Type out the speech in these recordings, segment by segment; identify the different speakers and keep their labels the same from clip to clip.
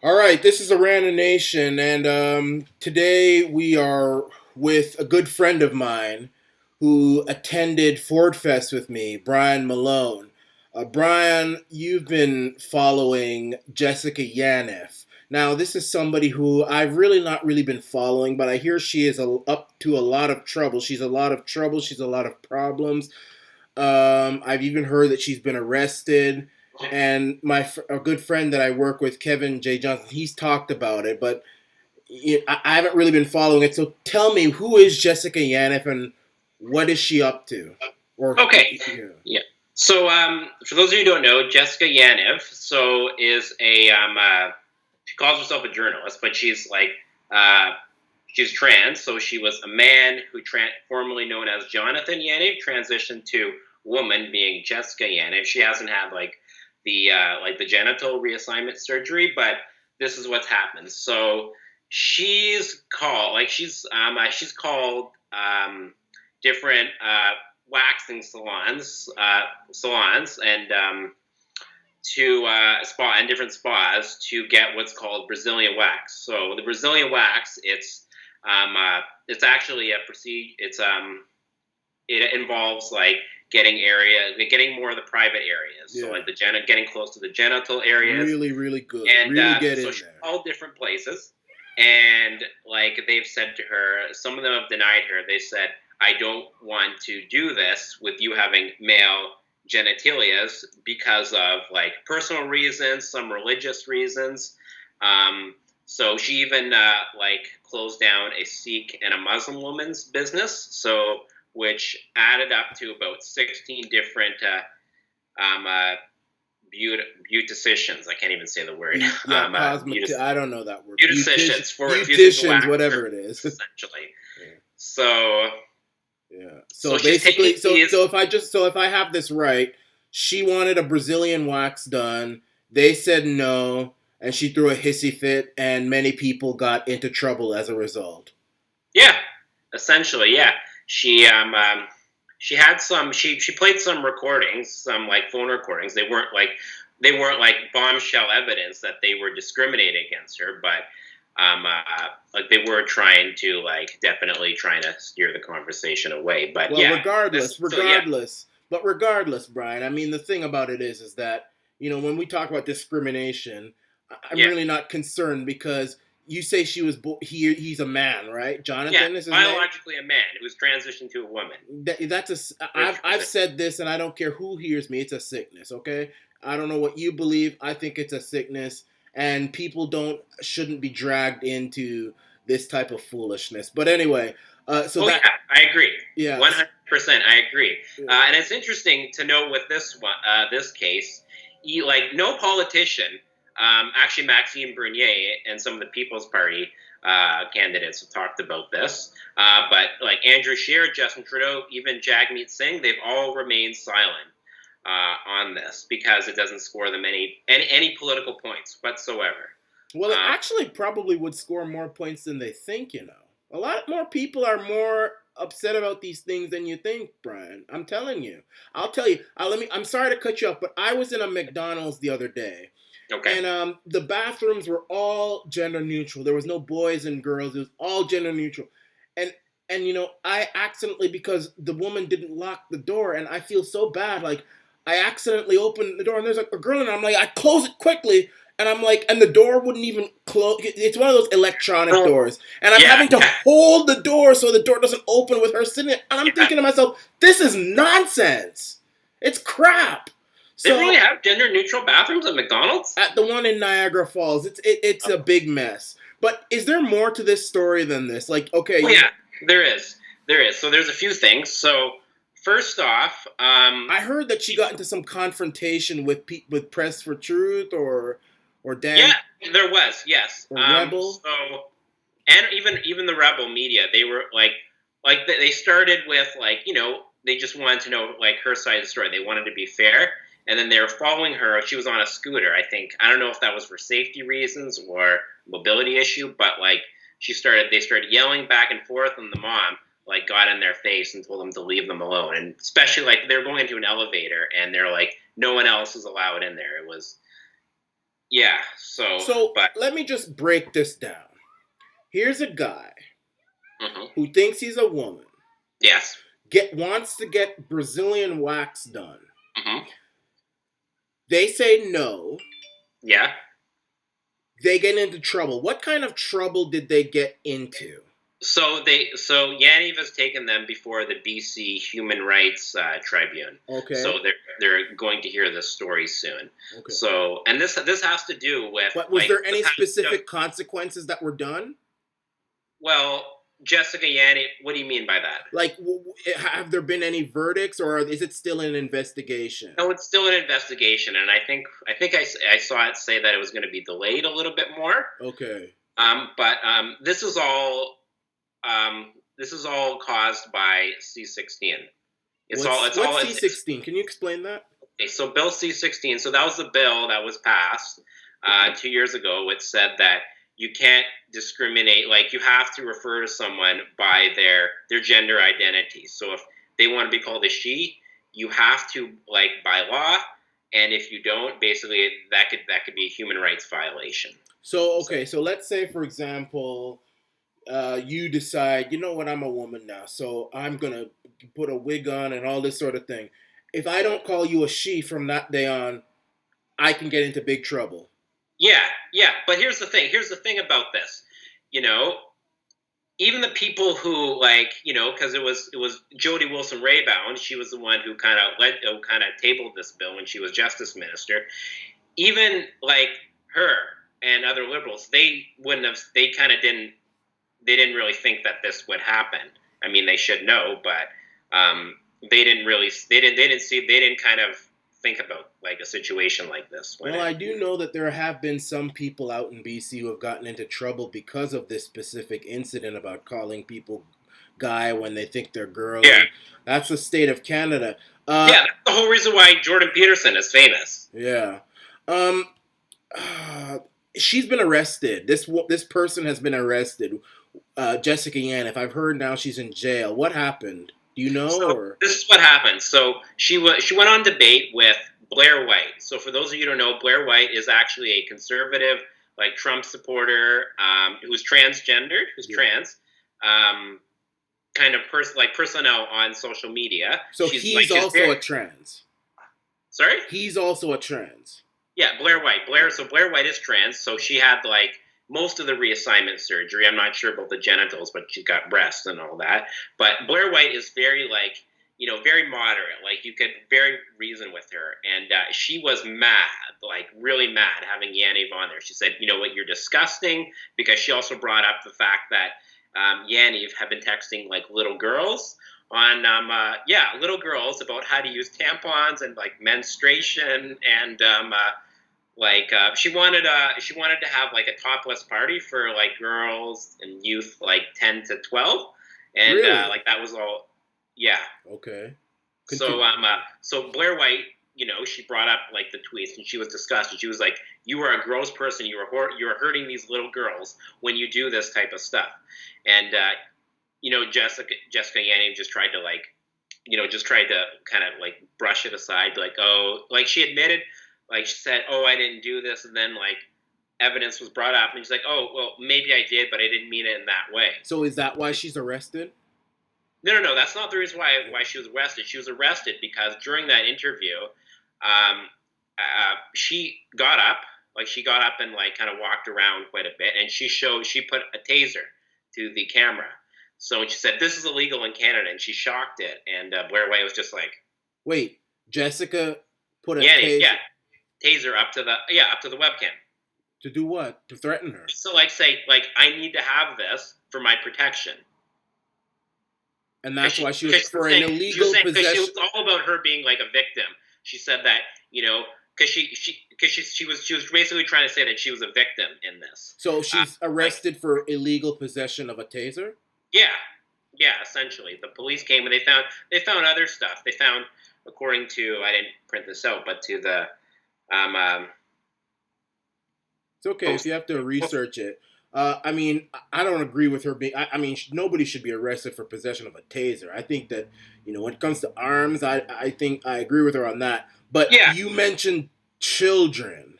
Speaker 1: All right, this is a Random Nation, and today we are with a good friend of mine who attended Ford Fest with me, Brian Malone. Brian, you've been following Jessica Yaniv. Now, this is somebody who I've really not really been following, but I hear she is up to a lot of trouble. She's a lot of trouble. She's a lot of problems. I've even heard that she's been arrested. And a good friend that I work with, Kevin J. Johnson, he's talked about it, but I haven't really been following it. So tell me, who is Jessica Yaniv and what is she up to? Or
Speaker 2: Okay.
Speaker 1: yeah.
Speaker 2: Yeah. So, for those of you who don't know, Jessica Yaniv, is she calls herself a journalist, but uh, she's trans. So she was a man who formerly known as Jonathan Yaniv, transitioned to woman, being Jessica Yaniv. She hasn't had the genital reassignment surgery, but this is what's happened. So she's called different waxing salons and to spa and different spas to get what's called Brazilian wax. So the Brazilian wax, it's actually a procedure. It involves getting more of the private areas.
Speaker 1: Yeah.
Speaker 2: So like getting close to the genital areas.
Speaker 1: Really, really good.
Speaker 2: And
Speaker 1: really get
Speaker 2: so
Speaker 1: in
Speaker 2: she's
Speaker 1: there.
Speaker 2: all different places. And they've said to her, some of them have denied her. They said, I don't want to do this with you having male genitalias because of personal reasons, some religious reasons. So she even closed down a Sikh and a Muslim woman's business, which added up to about 16 different beauticians. I can't even say the word.
Speaker 1: Yeah, I don't know that word.
Speaker 2: Beauticians for
Speaker 1: beauticians, whatever it is.
Speaker 2: Essentially.
Speaker 1: Yeah.
Speaker 2: So
Speaker 1: yeah. So basically, if I have this right, she wanted a Brazilian wax done. They said no, and she threw a hissy fit, and many people got into trouble as a result.
Speaker 2: Yeah, essentially, yeah. She had she played some recordings, some phone recordings. They weren't bombshell evidence that they were discriminating against her, but they were trying to definitely trying to steer the conversation away. But
Speaker 1: well,
Speaker 2: yeah,
Speaker 1: regardless, Brian. I mean, the thing about it is that when we talk about discrimination, I'm really not concerned because you say she was he's a man, right? Jonathan is his
Speaker 2: biologically name? A man who's transitioned to a woman.
Speaker 1: I've said this, and I don't care who hears me. It's a sickness, okay? I don't know what you believe. I think it's a sickness, and people shouldn't be dragged into this type of foolishness. But anyway,
Speaker 2: I agree.
Speaker 1: Yeah,
Speaker 2: 100%, I agree. Yeah. And it's interesting to note with this one, this case, no politician. Actually, Maxime Bernier and some of the People's Party candidates have talked about this. But Andrew Scheer, Justin Trudeau, even Jagmeet Singh, they've all remained silent on this because it doesn't score them any political points whatsoever.
Speaker 1: Well, it actually probably would score more points than they think, A lot more people are more upset about these things than you think, Brian. I'm telling you. I'll tell you. I'm sorry to cut you off, but I was in a McDonald's the other day.
Speaker 2: Okay.
Speaker 1: And the bathrooms were all gender neutral. There was no boys and girls. It was all gender neutral. And I accidentally, because the woman didn't lock the door, and I feel so bad. I accidentally opened the door, and there's a girl in there. I'm like, I close it quickly, and I'm like, and the door wouldn't even close. It's one of those electronic doors, and I'm having to hold the door so the door doesn't open with her sitting there. And I'm thinking to myself, this is nonsense. It's crap.
Speaker 2: They really have gender-neutral bathrooms at McDonald's?
Speaker 1: At the one in Niagara Falls. It's a big mess. But is there more to this story than this?
Speaker 2: Yeah, there is. So there's a few things. So first off,
Speaker 1: I heard that she got into some confrontation with Press for Truth or Dan.
Speaker 2: Yeah, there was. Yes.
Speaker 1: Or Rebel.
Speaker 2: And even the Rebel media, they were they started with they just wanted to know her side of the story. They wanted to be fair. And then they were following her. She was on a scooter, I think. I don't know if that was for safety reasons or mobility issue, but they started yelling back and forth, and the mom got in their face and told them to leave them alone. And especially they were going into an elevator, and they're no one else is allowed in there. It was Yeah. So,
Speaker 1: So
Speaker 2: but
Speaker 1: let me just break this down. Here's a guy
Speaker 2: mhm.
Speaker 1: who thinks he's a woman,
Speaker 2: Yes.
Speaker 1: wants to get Brazilian wax done.
Speaker 2: Hmm.
Speaker 1: They say no.
Speaker 2: Yeah.
Speaker 1: They get into trouble. What kind of trouble did they get into?
Speaker 2: So Yaniv has taken them before the BC Human Rights Tribune.
Speaker 1: Okay.
Speaker 2: So they're going to hear this story soon.
Speaker 1: Okay.
Speaker 2: So and this has to do with
Speaker 1: But was
Speaker 2: like
Speaker 1: there
Speaker 2: the
Speaker 1: any
Speaker 2: passage of,
Speaker 1: specific consequences that were done?
Speaker 2: well, Jessica Yaniv. What do you mean by that?
Speaker 1: Like, have there been any verdicts, or is it still an investigation?
Speaker 2: No, it's still an investigation, and I saw it say that it was going to be delayed a little bit more.
Speaker 1: Okay.
Speaker 2: But this is all caused by C-16.
Speaker 1: What's C-16? Can you explain that?
Speaker 2: Okay, so Bill C-16. So that was the bill that was passed 2 years ago, which said that you can't discriminate. Like you have to refer to someone by their gender identity. So if they want to be called a she, you have to, like, by law. And if you don't, basically that could be a human rights violation.
Speaker 1: So okay, so let's say, for example, you decide, you know what, I'm a woman now, so I'm gonna put a wig on and all this sort of thing. If I don't call you a she from that day on, I can get into big trouble.
Speaker 2: Yeah, yeah. But here's the thing. Here's the thing about this. You know, even the people who, like, because it was Jody Wilson Raybound. She was the one who kind of tabled this bill when she was justice minister. Even like her and other liberals, they wouldn't have. They kind of didn't. They didn't really think that this would happen. I mean, they should know, but they didn't really. They didn't. They didn't see. They didn't kind of think about like a situation like this.
Speaker 1: Well, I do know that there have been some people out in BC who have gotten into trouble because of this specific incident about calling people guy when they think they're girl.
Speaker 2: Yeah.
Speaker 1: That's the state of Canada.
Speaker 2: Yeah, that's the whole reason why Jordan Peterson is famous.
Speaker 1: Yeah. Um, uh, she's been arrested. This person has been arrested. Jessica Yaniv. I've heard now she's in jail. What happened? Do you know?
Speaker 2: So
Speaker 1: Or
Speaker 2: this is what happened. So she went on debate with Blair White. So for those of you who don't know, Blair White is actually a conservative, like Trump supporter, who's transgendered, who's trans, kind of personnel on social media.
Speaker 1: So he's also a trans.
Speaker 2: Sorry?
Speaker 1: He's also a trans.
Speaker 2: Yeah, Blair White. Blair White is trans, so she had like most of the reassignment surgery. I'm not sure about the genitals, but she's got breasts and all that. But Blair White is very like, very moderate. Like you could very reason with her, and she was mad, like really mad, having Yaniv on there. She said, "You know what? You're disgusting," because she also brought up the fact that Yaniv had been texting like little girls on little girls about how to use tampons and like menstruation and she wanted to have like a topless party for like girls and youth like 10 to 12, and
Speaker 1: Really?
Speaker 2: like that was all. Yeah.
Speaker 1: Okay.
Speaker 2: So
Speaker 1: Continue.
Speaker 2: so Blair White, she brought up like the tweets, and she was disgusted. She was like, "You are a gross person. You are hurting these little girls when you do this type of stuff." And Jessica Yaniv just tried to kind of like brush it aside, like, oh, like she admitted, like she said, "Oh, I didn't do this," and then like evidence was brought up, and she's like, "Oh, well, maybe I did, but I didn't mean it in that way."
Speaker 1: So is that why she's arrested?
Speaker 2: No. That's not the reason why she was arrested. She was arrested because during that interview, she got up, and like kind of walked around quite a bit, and she put a taser to the camera. So she said, "This is illegal in Canada," and she shocked it. And Blair White was just like,
Speaker 1: Wait, Jessica put a
Speaker 2: taser up to the webcam.
Speaker 1: To do what? To threaten her?
Speaker 2: So like say like, I need to have this for my protection.
Speaker 1: And that's why she was for an illegal
Speaker 2: possession.
Speaker 1: possession.
Speaker 2: She was all about her being like a victim. She said that, because she was basically trying to say that she was a victim in this.
Speaker 1: So she's arrested for illegal possession of a taser?
Speaker 2: Yeah, essentially. The police came and they found other stuff. They found, according to, I didn't print this out, but to the
Speaker 1: it's okay if you have to research it. I mean, I don't agree with her being. I mean, nobody should be arrested for possession of a taser. I think that, when it comes to arms, I think I agree with her on that. But
Speaker 2: Yeah.
Speaker 1: you mentioned children.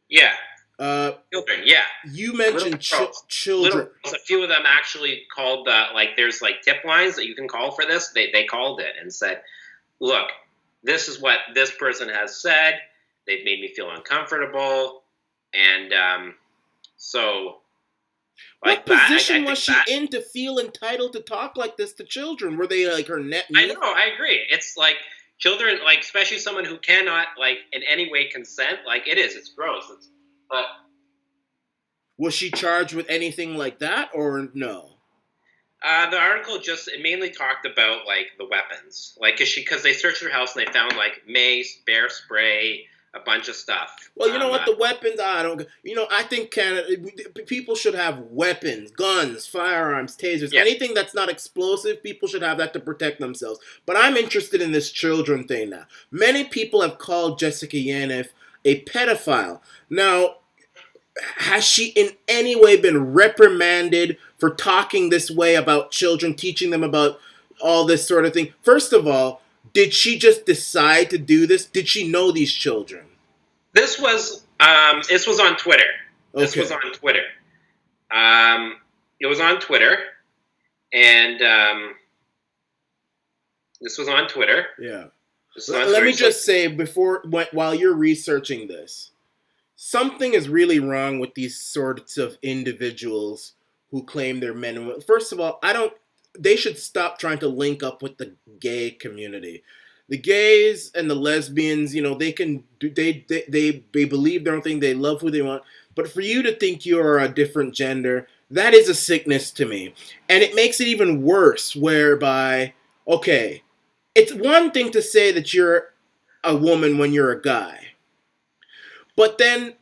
Speaker 2: Yeah.
Speaker 1: Uh,
Speaker 2: Children, yeah.
Speaker 1: you
Speaker 2: Little
Speaker 1: mentioned
Speaker 2: girls. Little
Speaker 1: children.
Speaker 2: girls. A few of them actually called there's like tip lines that you can call for this. They called it and said, look, this is what this person has said. They've made me feel uncomfortable. And so
Speaker 1: What
Speaker 2: like that, I
Speaker 1: position was
Speaker 2: think
Speaker 1: she
Speaker 2: that
Speaker 1: in to feel entitled to talk like this to children? Were they like her net
Speaker 2: I know,
Speaker 1: niece?
Speaker 2: I agree. It's like children, like especially someone who cannot like in any way consent, like it's gross. But
Speaker 1: Was she charged with anything like that or no?
Speaker 2: the article just it mainly talked about like the weapons, like because they searched her house and they found like mace, bear spray, a bunch of stuff.
Speaker 1: Well, you know what? The weapons, I don't. You know, I think Canada people should have weapons, guns, firearms, tasers,
Speaker 2: Yeah,
Speaker 1: anything that's not explosive. People should have that to protect themselves. But I'm interested in this children thing now. Many people have called Jessica Yaniv a pedophile. Now, has she in any way been reprimanded for talking this way about children, teaching them about all this sort of thing? First of all, did she just decide to do this? Did she know these children?
Speaker 2: this was on Twitter. This was
Speaker 1: Okay.
Speaker 2: on Twitter. Um, it was on Twitter, and this was on Twitter.
Speaker 1: Yeah.
Speaker 2: This was on
Speaker 1: Let
Speaker 2: Twitter.
Speaker 1: me just say while you're researching this, something is really wrong with these sorts of individuals who claim they're men and women. First of all, I don't. They should stop trying to link up with the gay community. The gays and the lesbians, you know, they can do. They believe their own thing. They love who they want. But for you to think you are a different gender, that is a sickness to me, and it makes it even worse. Whereby, okay, it's one thing to say that you're a woman when you're a guy, but then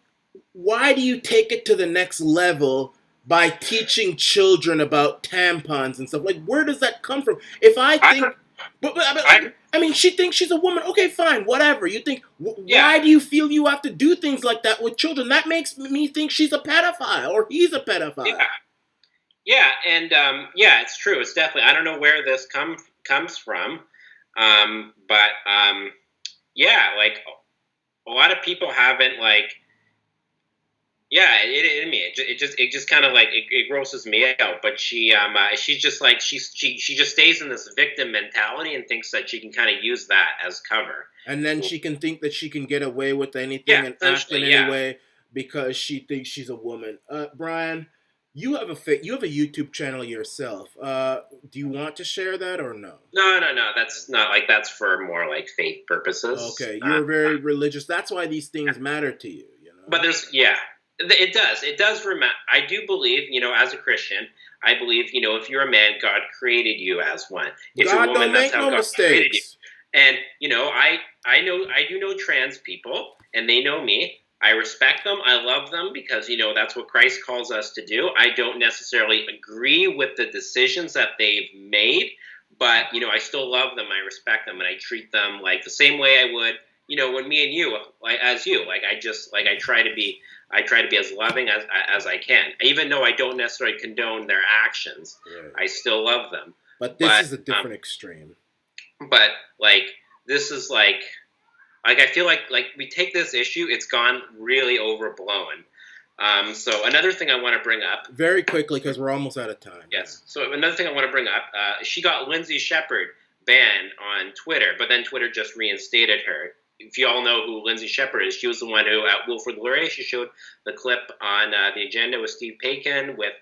Speaker 1: why do you take it to the next level by teaching children about tampons and stuff? Like, where does that come from? If I
Speaker 2: I,
Speaker 1: think, but
Speaker 2: I,
Speaker 1: like, I mean, she thinks she's a woman. Okay, fine, whatever. You think,
Speaker 2: yeah,
Speaker 1: why do you feel you have to do things like that with children? That makes me think she's a pedophile or he's a
Speaker 2: yeah,
Speaker 1: pedophile.
Speaker 2: yeah, and yeah, it's true. It's definitely. I don't know where this comes from, but yeah, like a lot of people haven't like. Yeah, it just kind of like it grosses me out. But she's just like she just stays in this victim mentality and thinks that she can kind of use that as cover.
Speaker 1: And then she can think that she can get away with
Speaker 2: Yeah,
Speaker 1: anything and act in
Speaker 2: essentially,
Speaker 1: any
Speaker 2: yeah.
Speaker 1: way because she thinks she's a woman. Brian, you have a YouTube channel yourself. Do you want to share that or no?
Speaker 2: No, no, no. That's not like that's for more like faith purposes.
Speaker 1: Okay, you're very religious. That's why these things matter to you. You know.
Speaker 2: But there's yeah, it does. It does remind. I do believe, as a Christian, I believe, if you're a man, God created you as one. If you're a
Speaker 1: God
Speaker 2: woman,
Speaker 1: don't
Speaker 2: that's
Speaker 1: make
Speaker 2: how
Speaker 1: no
Speaker 2: God created you.
Speaker 1: mistakes.
Speaker 2: And I do know trans people, and they know me. I respect them. I love them because that's what Christ calls us to do. I don't necessarily agree with the decisions that they've made, but I still love them. I respect them, and I treat them like the same way I would, when me and you, like as you, like I just like I try to be as loving as I can, even though I don't necessarily condone their actions.
Speaker 1: Right.
Speaker 2: I still love them,
Speaker 1: But this
Speaker 2: but
Speaker 1: is a different extreme.
Speaker 2: but like this is like I feel like we take this issue, it's gone really overblown. So another thing I want to bring up.
Speaker 1: Very quickly, because we're almost out of time.
Speaker 2: Yes. So another thing I want to bring up. She got Lindsay Shepherd banned on Twitter, but then Twitter just reinstated her. If you all know who Lindsay Shepherd is, she was the one who at Wilfrid Laurier, she showed the clip on the agenda with Steve Paikin with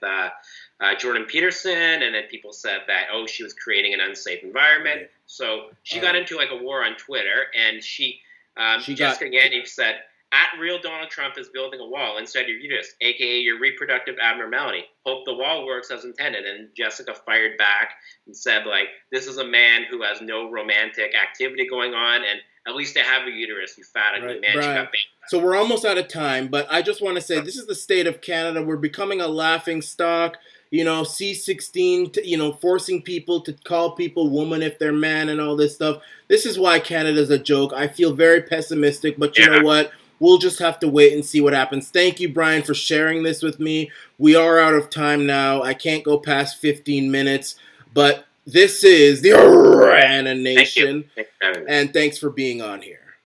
Speaker 2: Jordan Peterson, and then people said that she was creating an unsafe environment.
Speaker 1: Right.
Speaker 2: So she got into like a war on Twitter, and
Speaker 1: She
Speaker 2: Jessica
Speaker 1: got
Speaker 2: Yaniv said, "At real Donald Trump is building a wall inside your uterus, aka your reproductive abnormality. Hope the wall works as intended." And Jessica fired back and said, like, this is a man who has no romantic activity going on, and at least to have a uterus, you fat ugly
Speaker 1: right,
Speaker 2: man. She
Speaker 1: Brian.
Speaker 2: got banned.
Speaker 1: So we're almost out of time, but I just want to say this is the state of Canada. We're becoming a laughing stock. You know, C16, forcing people to call people woman if they're man and all this stuff. This is why Canada's a joke. I feel very pessimistic, but you know what? We'll just have to wait and see what happens. Thank you, Brian, for sharing this with me. We are out of time now. I can't go past 15 minutes, but this is the Rana Nation,
Speaker 2: Thank you.
Speaker 1: and thanks for being on here.